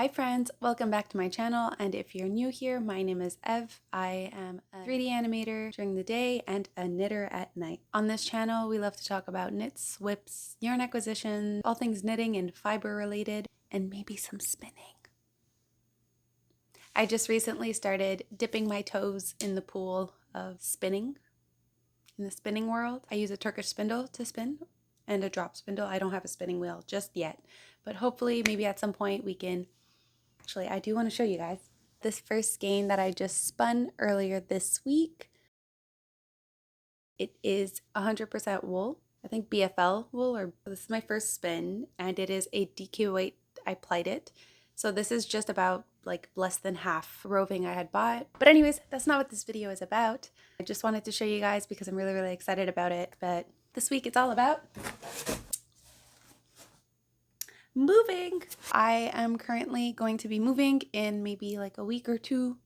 Hi friends, welcome back to my channel, and if you're new here, my name is Ev. I am a 3D animator during the day and a knitter at night. On this channel, we love to talk about knits, whips, yarn acquisition, all things knitting and fiber related, and maybe some spinning. I just recently started dipping my toes in the pool of spinning, in the spinning world. I use a Turkish spindle to spin and a drop spindle. I don't have a spinning wheel just yet, but hopefully maybe at some point we can. Actually, I do want to show you guys this first skein that I just spun earlier this week. It is 100% wool. I think BFL wool, or this is my first spin, and it is a diikkiie weight. I plied it. So this is just about like less than half roving I had bought. But anyways, that's not what this video is about. I just wanted to show you guys because I'm really excited about it. But this week it's all about moving. I am currently going to be moving in maybe like a week or two.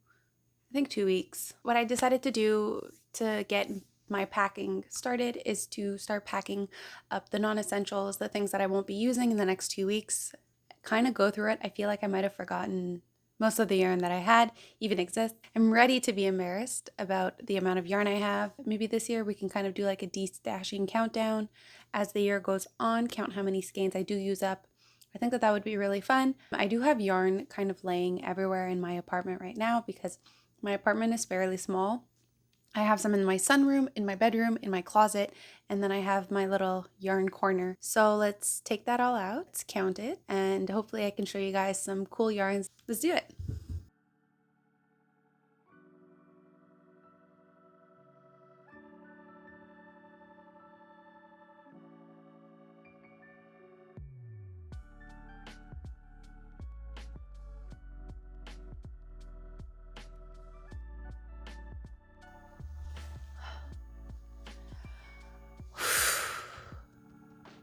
I think 2 weeks. What I decided to do to get my packing started is to start packing up the non-essentials, the things that I won't be using in the next 2 weeks. Kind of go through it. I feel like I might have forgotten most of the yarn that I had even exists. I'm ready to be embarrassed about the amount of yarn I have. Maybe this year we can kind of do like a destashing countdown as the year goes on, count how many skeins I do use up. I think that would be really fun. I do have yarn kind of laying everywhere in my apartment right now because my apartment is fairly small. I have some in my sunroom, in my bedroom, in my closet, and then I have my little yarn corner. So let's take that all out, let's count it, and hopefully I can show you guys some cool yarns. Let's do it.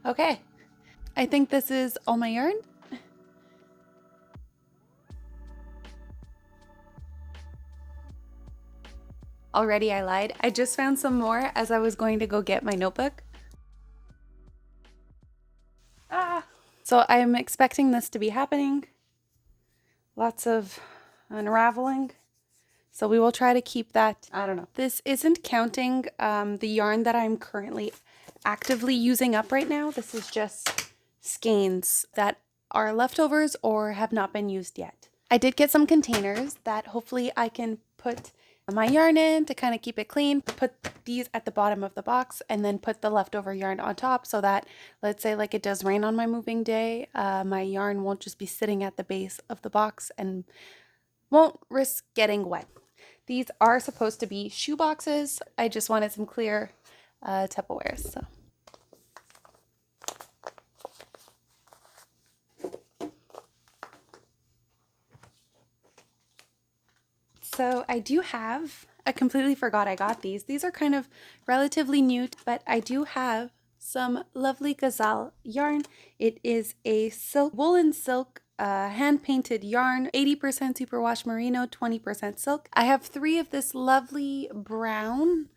Okay, I think this is all my yarn. Already I lied. I just found some more as I was going to go get my notebook. So I'm expecting this to be happening. Lots of unraveling. So we will try to keep that, I don't know. This isn't counting the yarn that I'm currently actively using up right now. This is just skeins that are leftovers or have not been used yet. I did get some containers that hopefully I can put my yarn in to kind of keep it clean. Put these at the bottom of the box and then put the leftover yarn on top so that, let's say like it does rain on my moving day, my yarn won't just be sitting at the base of the box and won't risk getting wet. These are supposed to be shoe boxes. I just wanted some clear Tupperwares. So I do have, I completely forgot I got these. These are kind of relatively new, but I do have some lovely Gazzal yarn. It is a silk, woolen silk, hand-painted yarn, 80% superwash merino, 20% silk. I have 3 of this lovely brown,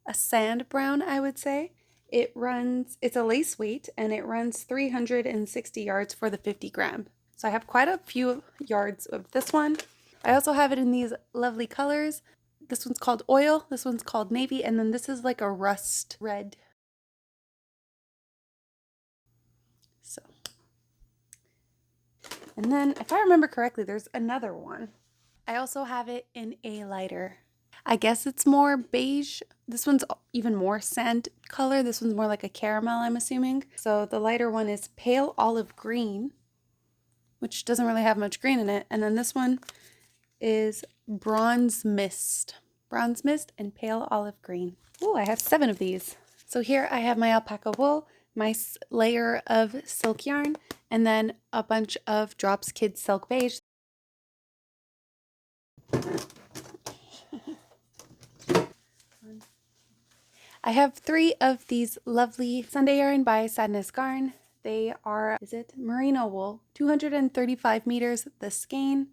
a sand brown, I would say. It runs, it's a lace weight, and it runs 360 yards for the 50 gram. So I have quite a few yards of this one. I also have it in these lovely colors. This one's called oil, this one's called navy, and then this is like a rust red. So, and then if I remember correctly, there's another one. I also have it in a lighter, I guess it's more beige. This one's even more sand color. This one's more like a caramel, I'm assuming. So the lighter one is pale olive green, which doesn't really have much green in it. And then this one is bronze mist and pale olive green. Oh, I have 7 of these. So here I have my alpaca wool, my layer of silk yarn, and then a bunch of Drops Kids Silk Beige. I have 3 of these lovely Sunday yarn by SandnessGarn. They are, is it merino wool, 235 meters the skein,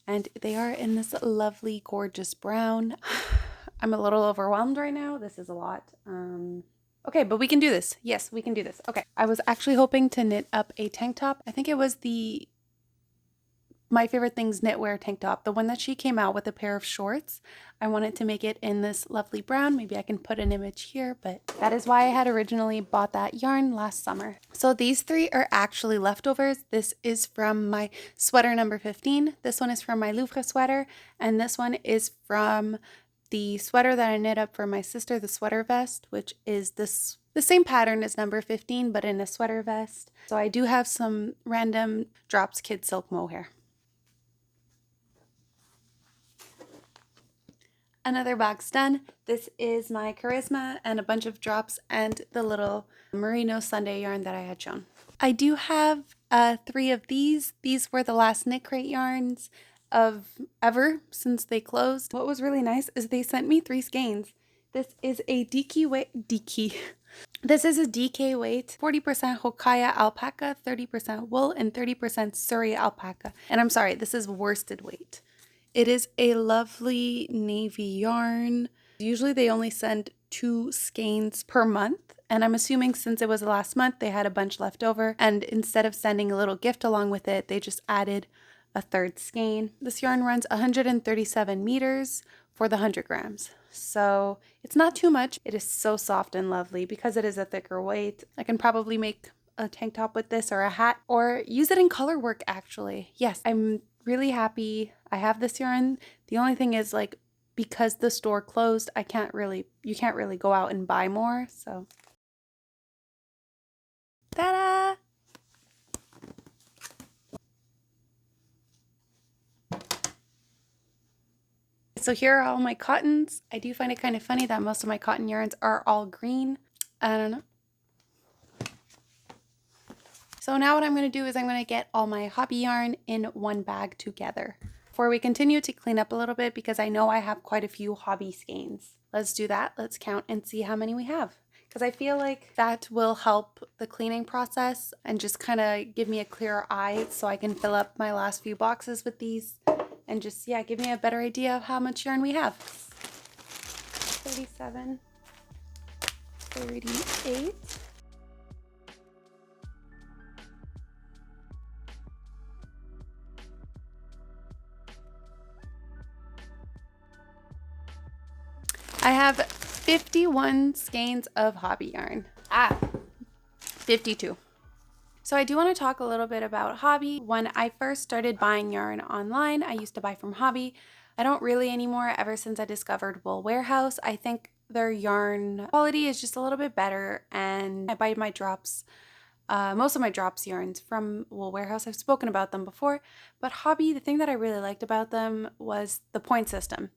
and they are in this lovely, gorgeous brown. I'm a little overwhelmed right now. This is a lot. Okay, but we can do this. Yes, we can do this. Okay. I was actually hoping to knit up a tank top. I think it was the My Favorite Things knitwear tank top, the one that she came out with a pair of shorts. I wanted to make it in this lovely brown. Maybe I can put an image here, but that is why I had originally bought that yarn last summer. So these three are actually leftovers. This is from my sweater number 15. This one is from my Louvre sweater, and this one is from the sweater that I knit up for my sister, the sweater vest, which is the same pattern as number 15, but in a sweater vest. So I do have some random drops kid silk mohair. Another box done. This is my Charisma and a bunch of drops and the little Merino Sunday yarn that I had shown. I do have 3 of these. These were the last Knit Crate yarns of ever since they closed. What was really nice is they sent me 3 skeins. This is a diikkiie. This is a DK weight, 40% Hokkaido alpaca, 30% wool, and 30% Surrey alpaca. And I'm sorry, this is worsted weight. It is a lovely navy yarn. Usually they only send 2 skeins per month, and I'm assuming since it was the last month they had a bunch left over, and instead of sending a little gift along with it, they just added a 3rd skein. This yarn runs 137 meters for the 100 grams. So it's not too much. It is so soft and lovely because it is a thicker weight. I can probably make a tank top with this or a hat or use it in color work actually. Yes, I'm really happy I have this yarn. The only thing is like because the store closed, you can't really go out and buy more. So ta-da! So here are all my cottons. I do find it kind of funny that most of my cotton yarns are all green. I don't know. So now what I'm going to do is I'm going to get all my Hobbii yarn in one bag together. Before we continue, to clean up a little bit because I know I have quite a few Hobbii skeins. Let's do that. Let's count and see how many we have. Because I feel like that will help the cleaning process and just kind of give me a clearer eye so I can fill up my last few boxes with these and just, yeah, give me a better idea of how much yarn we have. 37, 38. I have 51 skeins of Hobbii yarn. 52. So I do want to talk a little bit about Hobbii. When I first started buying yarn online, I used to buy from Hobbii. I don't really anymore ever since I discovered Wool Warehouse. I think their yarn quality is just a little bit better, and I buy my drops, most of my drops yarns from Wool Warehouse. I've spoken about them before, but Hobbii, the thing that I really liked about them was the point system.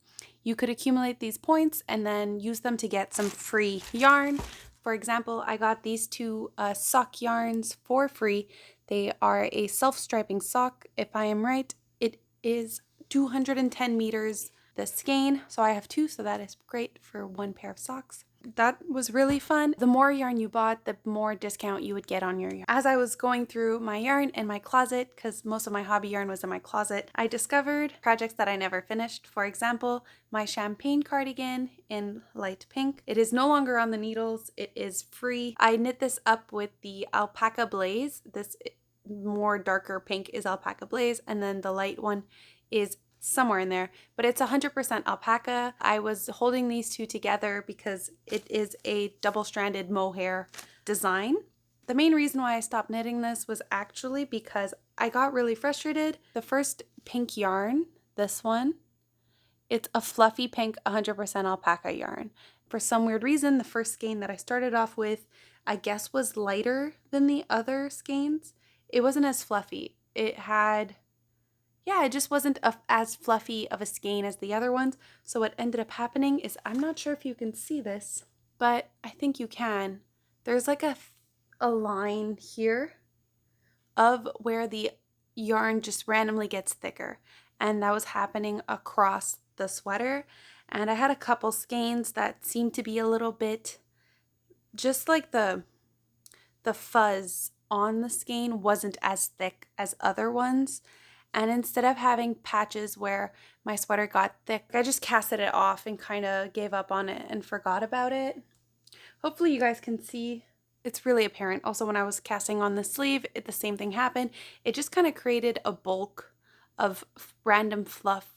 You could accumulate these points and then use them to get some free yarn. For example, I got these 2 sock yarns for free. They are a self-striping sock. If I am right, it is 210 meters the skein. So I have 2, so that is great for 1 pair of socks. That was really fun. The more yarn you bought, the more discount you would get on your yarn. As I was going through my yarn in my closet, because most of my Hobbii yarn was in my closet, I discovered projects that I never finished. For example, my champagne cardigan in light pink. It is no longer on the needles. It is free. I knit this up with the Alpaca Blaze. This more darker pink is Alpaca Blaze, and then the light one is somewhere in there, but it's 100% alpaca. I was holding these 2 together because it is a double-stranded mohair design. The main reason why I stopped knitting this was actually because I got really frustrated. The first pink yarn, this one, it's a fluffy pink 100% alpaca yarn. For some weird reason, the first skein that I started off with, I guess, was lighter than the other skeins. It wasn't as fluffy. It just wasn't as fluffy of a skein as the other ones. So what ended up happening is, I'm not sure if you can see this, but I think you can. There's like a line here of where the yarn just randomly gets thicker. And that was happening across the sweater. And I had a couple skeins that seemed to be a little bit, just like the fuzz on the skein wasn't as thick as other ones. And instead of having patches where my sweater got thick, I just casted it off and kind of gave up on it and forgot about it. Hopefully you guys can see. It's really apparent. Also, when I was casting on the sleeve, the same thing happened. It just kind of created a bulk of random fluff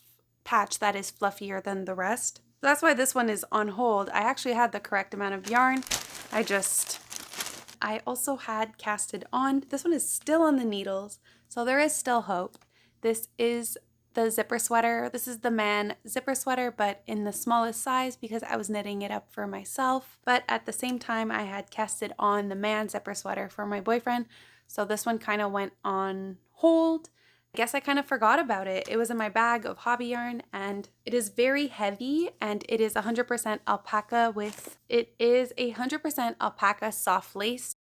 patch that is fluffier than the rest. So that's why this one is on hold. I actually had the correct amount of yarn. I also had casted on. This one is still on the needles, so there is still hope. This is the zipper sweater. This is the man zipper sweater, but in the smallest size because I was knitting it up for myself. But at the same time, I had casted on the man zipper sweater for my boyfriend. So this one kind of went on hold. I guess I kind of forgot about it. It was in my bag of Hobbii Yarn, and it is very heavy, and it is 100% alpaca it is 100% alpaca soft lace.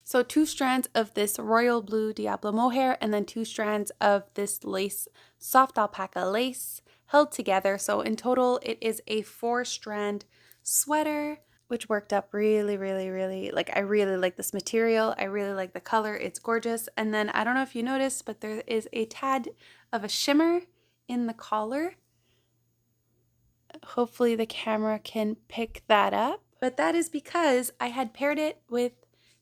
So 2 strands of this royal blue Diablo mohair and then 2 strands of this lace, soft alpaca lace held together. So in total, it is a 4-strand sweater, which worked up really, like, I really like this material. I really like the color. It's gorgeous. And then I don't know if you noticed, but there is a tad of a shimmer in the collar. Hopefully the camera can pick that up. But that is because I had paired it with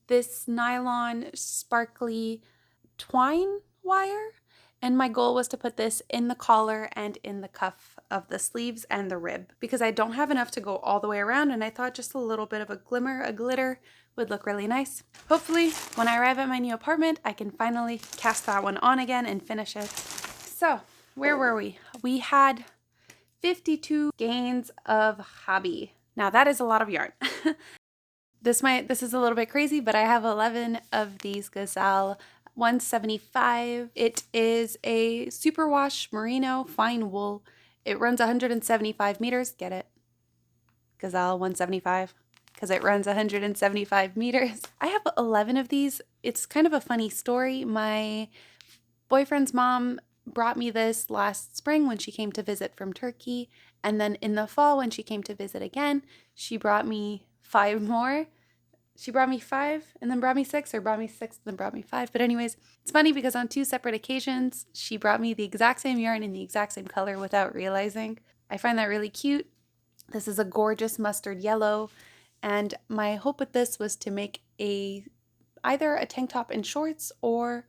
this nylon sparkly twine wire, and my goal was to put this in the collar and in the cuff of the sleeves and the rib because I don't have enough to go all the way around, and I thought just a little bit of a glitter would look really nice. Hopefully when I arrive at my new apartment I can finally cast that one on again and finish it. So where were we? We had 52 skeins of Hobbii. Now that is a lot of yarn. This is a little bit crazy, but I have 11 of these Gazzal 175. It is a superwash merino fine wool. It runs 175 meters. Get it? Gazzal 175 because it runs 175 meters. I have 11 of these. It's kind of a funny story. My boyfriend's mom brought me this last spring when she came to visit from Turkey, and then in the fall when she came to visit again, she brought me 5 more. She brought me 5 and then brought me 6, or brought me 6 and then brought me 5. But anyways, it's funny because on 2 separate occasions, she brought me the exact same yarn in the exact same color without realizing. I find that really cute. This is a gorgeous mustard yellow, and my hope with this was to make either a tank top and shorts, or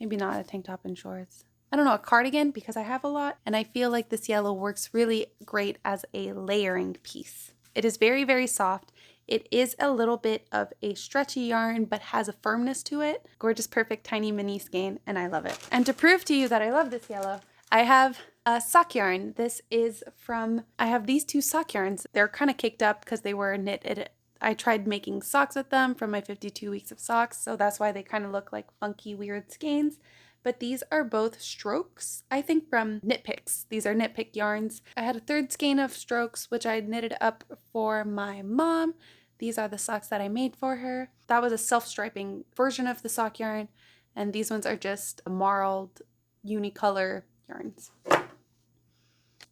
maybe not a tank top and shorts. I don't know, a cardigan, because I have a lot, and I feel like this yellow works really great as a layering piece. It is very, very soft. It is a little bit of a stretchy yarn, but has a firmness to it. Gorgeous, perfect, tiny mini skein, and I love it. And to prove to you that I love this yellow, I have a sock yarn. This is I have these 2 sock yarns. They're kind of caked up because they were knitted. I tried making socks with them from my 52 weeks of socks, so that's why they kind of look like funky, weird skeins. But these are both strokes, I think, from KnitPicks. These are KnitPick yarns. I had a 3rd skein of strokes, which I knitted up for my mom. These are the socks that I made for her. That was a self-striping version of the sock yarn, and these ones are just marled unicolor yarns.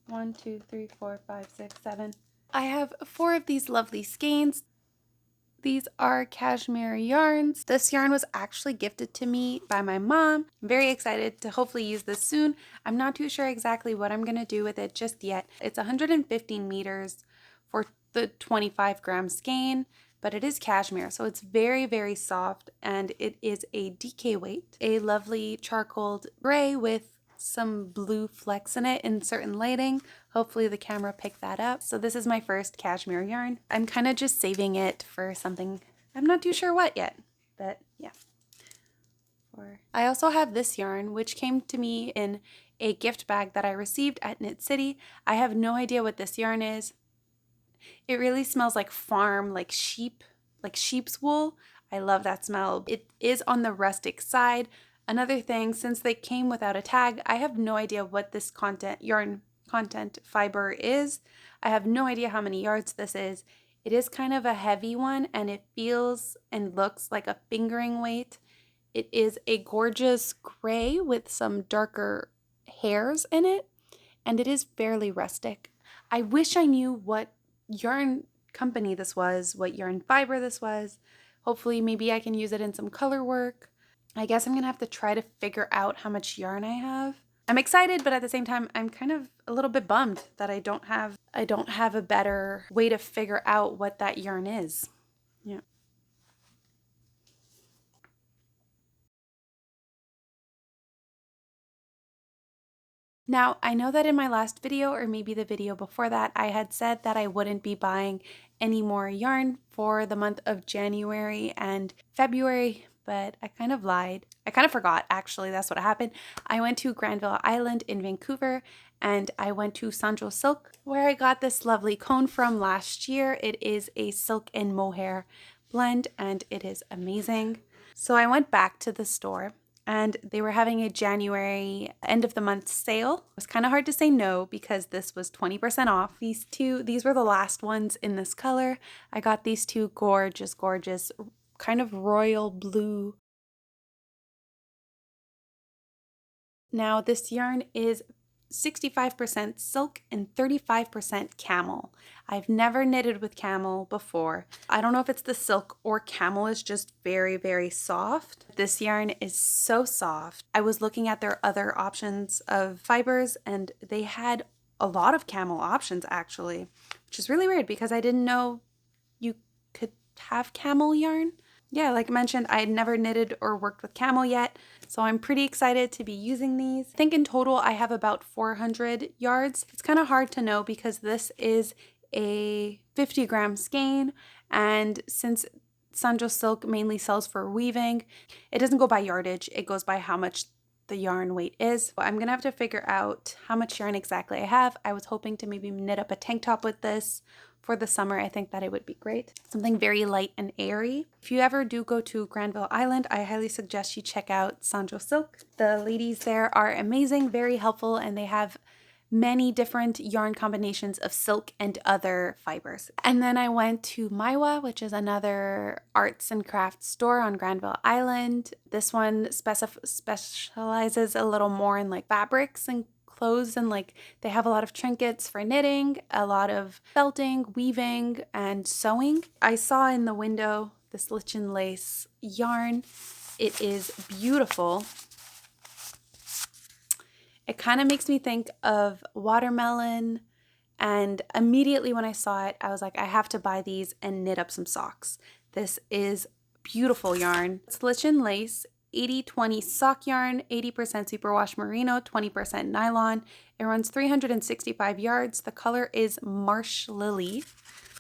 1, 2, 3, 4, 5, 6, 7. I have 4 of these lovely skeins. These are Cashmere yarns. This yarn was actually gifted to me by my mom. I'm very excited to hopefully use this soon. I'm not too sure exactly what I'm gonna do with it just yet. It's 115 meters for the 25-gram skein, but it is cashmere, so it's very, very soft, and it is a diikkiie weight. A lovely charcoal gray with some blue flecks in it in certain lighting. Hopefully the camera picked that up. So this is my first cashmere yarn. I'm kind of just saving it for something. I'm not too sure what yet, but yeah. I also have this yarn, which came to me in a gift bag that I received at Knit City. I have no idea what this yarn is. It really smells like farm, like sheep's wool. I love that smell. It is on the rustic side. Another thing, since they came without a tag, I have no idea what this yarn content fiber is. I have no idea how many yards this is. It is kind of a heavy one, and it feels and looks like a fingering weight. It is a gorgeous gray with some darker hairs in it, and it is fairly rustic. I wish I knew what yarn company this was, what yarn fiber this was. Hopefully maybe I can use it in some color work. I guess I'm gonna have to try to figure out how much yarn I have. I'm excited, but at the same time, I'm kind of a little bit bummed that I don't have a better way to figure out what that yarn is. Yeah. Now, I know that in my last video, or maybe the video before that, I had said that I wouldn't be buying any more yarn for the month of January and February, but I kind of lied. I kind of forgot, actually. That's what happened. I went to Granville Island in Vancouver, and I went to Sandro Silk, where I got this lovely cone from last year. It is a silk and mohair blend, and it is amazing. So I went back to the store, and they were having a January end of the month sale. It was kind of hard to say no because this was 20% off. These were the last ones in this color. I got these two gorgeous, gorgeous, kind of royal blue. Now this yarn is 65% silk and 35% camel. I've never knitted with camel before. I don't know if it's the silk or camel is just very, very soft. This yarn is so soft. I was looking at their other options of fibers and they had a lot of camel options actually, which is really weird because I didn't know you could have camel yarn. Yeah, like I mentioned, I had never knitted or worked with camel yet, so I'm pretty excited to be using these. I think in total I have about 400 yards. It's kind of hard to know because this is a 50-gram skein, and since Sandro Silk mainly sells for weaving, it doesn't go by yardage, it goes by how much the yarn weight is. I'm gonna have to figure out how much yarn exactly I have. I was hoping to maybe knit up a tank top with this for the summer. I think that it would be great. Something very light and airy. If you ever do go to Granville Island, I highly suggest you check out Sandro Silk. The ladies there are amazing, very helpful, and they have many different yarn combinations of silk and other fibers. And then I went to Maiwa, which is another arts and crafts store on Granville Island. This one specializes a little more in like fabrics and clothes, and like they have a lot of trinkets for knitting, a lot of felting, weaving, and sewing. I saw in the window this lichen lace yarn. It is beautiful. It kind of makes me think of watermelon, and immediately when I saw it, I was like, I have to buy these and knit up some socks. This is beautiful yarn. It's lichen lace, 80-20 sock yarn, 80% superwash merino, 20% nylon. It runs 365 yards. The color is marsh lily,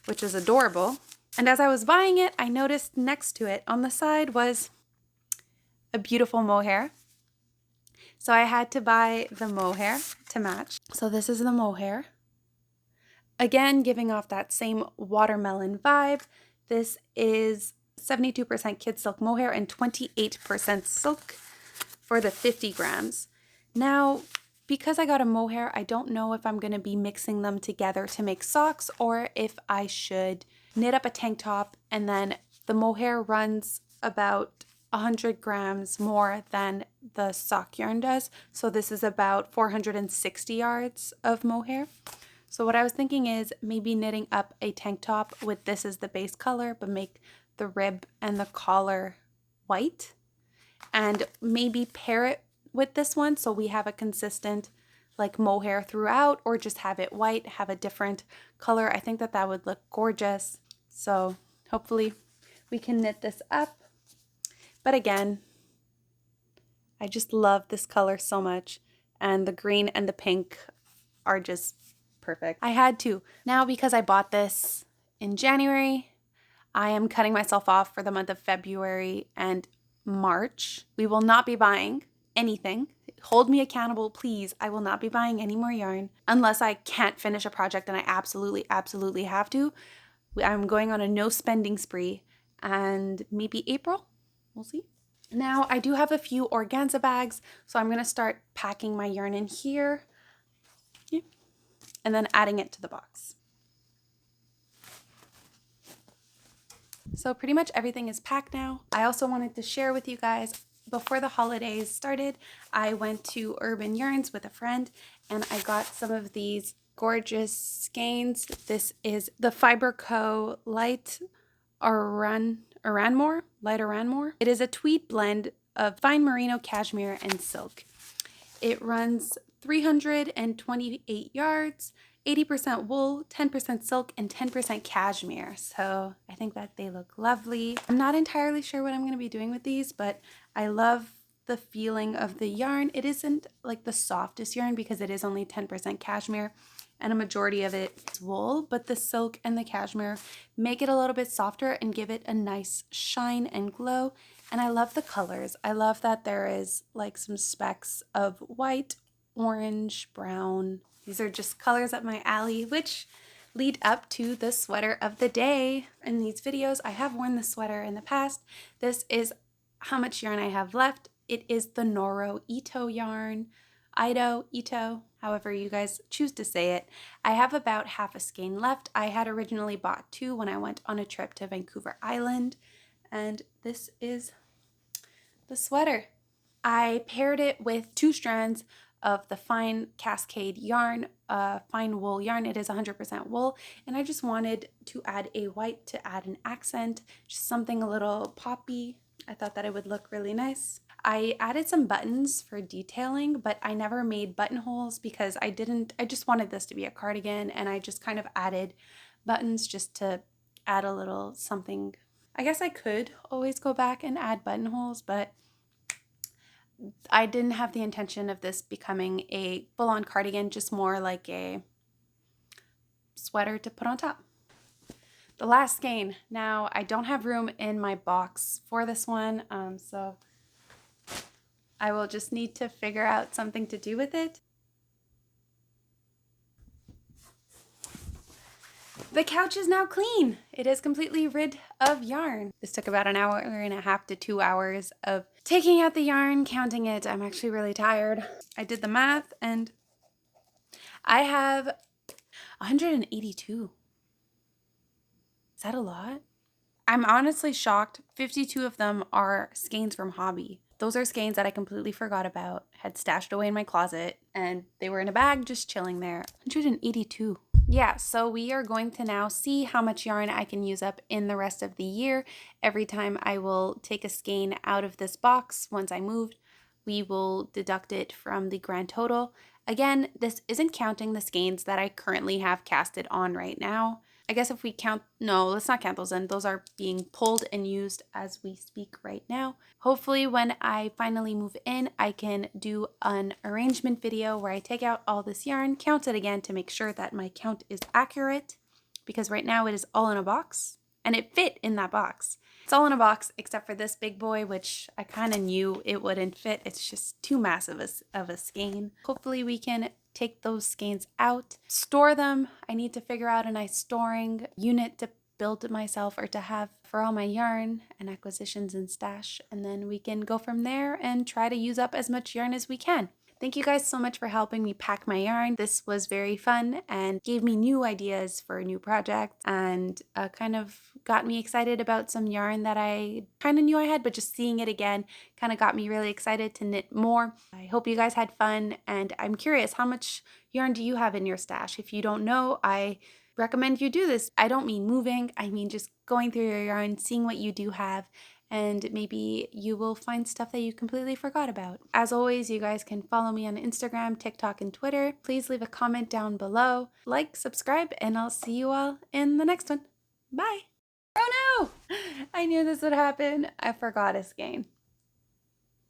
which is adorable. And as I was buying it, I noticed next to it on the side was a beautiful mohair. So I had to buy the mohair to match. So this is the mohair. Again, giving off that same watermelon vibe. This is 72% kid silk mohair and 28% silk for the 50 grams. Now, because I got a mohair, I don't know if I'm going to be mixing them together to make socks or if I should knit up a tank top, and then the mohair runs about 100 grams more than the sock yarn does. So this is about 460 yards of mohair. So what I was thinking is maybe knitting up a tank top with this as the base color, but make the rib and the collar white, and maybe pair it with this one so we have a consistent like mohair throughout, or just have it white, have a different color. I think that that would look gorgeous. So hopefully we can knit this up. But again, I just love this color so much, and the green and the pink are just perfect. I had to. Now, because I bought this in January, I am cutting myself off for the month of February and March. We will not be buying anything. Hold me accountable, please. I will not be buying any more yarn unless I can't finish a project and I absolutely, absolutely have to. I'm going on a no spending spree, and maybe April, we'll see. Now I do have a few organza bags, so I'm gonna start packing my yarn in here, and then adding it to the box. So pretty much everything is packed now. I also wanted to share with you guys, before the holidays started, I went to Urban Yarns with a friend and I got some of these gorgeous skeins. This is the Fiber Co. Light Aranmoire. It is a tweed blend of fine merino, cashmere, and silk. It runs 328 yards, 80% wool, 10% silk, and 10% cashmere. So I think that they look lovely. I'm not entirely sure what I'm going to be doing with these, but I love the feeling of the yarn. It isn't like the softest yarn because it is only 10% cashmere and a majority of it is wool, but the silk and the cashmere make it a little bit softer and give it a nice shine and glow. And I love the colors. I love that there is like some specks of white, orange, brown. These are just colors up my alley, which lead up to the sweater of the day. In these videos, I have worn the sweater in the past. This is how much yarn I have left. It is the Noro Ito yarn. Ito, however you guys choose to say it. I have about half a skein left. I had originally bought 2 when I went on a trip to Vancouver Island, and this is the sweater. I paired it with 2 strands of the fine cascade yarn, fine wool yarn. It is 100% wool, and I just wanted to add a white to add an accent, just something a little poppy. I thought that it would look really nice. I added some buttons for detailing, but I never made buttonholes because I just wanted this to be a cardigan, and I just kind of added buttons just to add a little something. I guess I could always go back and add buttonholes, but I didn't have the intention of this becoming a full-on cardigan, just more like a sweater to put on top. The last skein. Now, I don't have room in my box for this one, so I will just need to figure out something to do with it. The couch is now clean. It is completely rid of yarn. This took about an hour and a half to 2 hours of taking out the yarn, counting it. I'm actually really tired. I did the math and I have 182. Is that a lot? I'm honestly shocked. 52 of them are skeins from Hobbii. Those are skeins that I completely forgot about, had stashed away in my closet, and they were in a bag just chilling there. 182. Yeah, so we are going to now see how much yarn I can use up in the rest of the year. Every time I will take a skein out of this box once I moved, we will deduct it from the grand total. Again, this isn't counting the skeins that I currently have casted on right now. I guess if we count, no, let's not count those in. Those are being pulled and used as we speak right now. Hopefully when I finally move in, I can do an arrangement video where I take out all this yarn, count it again to make sure that my count is accurate, because right now it is all in a box and it fit in that box. It's all in a box except for this big boy, which I kind of knew it wouldn't fit. It's just too massive of a skein. Hopefully we can take those skeins out, store them. I need to figure out a nice storing unit to build myself or to have for all my yarn and acquisitions and stash, and then we can go from there and try to use up as much yarn as we can. Thank you guys so much for helping me pack my yarn. This was very fun and gave me new ideas for new projects, and kind of got me excited about some yarn that I kind of knew I had, but just seeing it again kind of got me really excited to knit more. I hope you guys had fun, and I'm curious, how much yarn do you have in your stash? If you don't know, I recommend you do this. I don't mean moving, I mean just going through your yarn, seeing what you do have, and maybe you will find stuff that you completely forgot about. As always, you guys can follow me on Instagram, TikTok, and Twitter. Please leave a comment down below, like, subscribe, and I'll see you all in the next one. Bye! Oh no! I knew this would happen. I forgot a skein.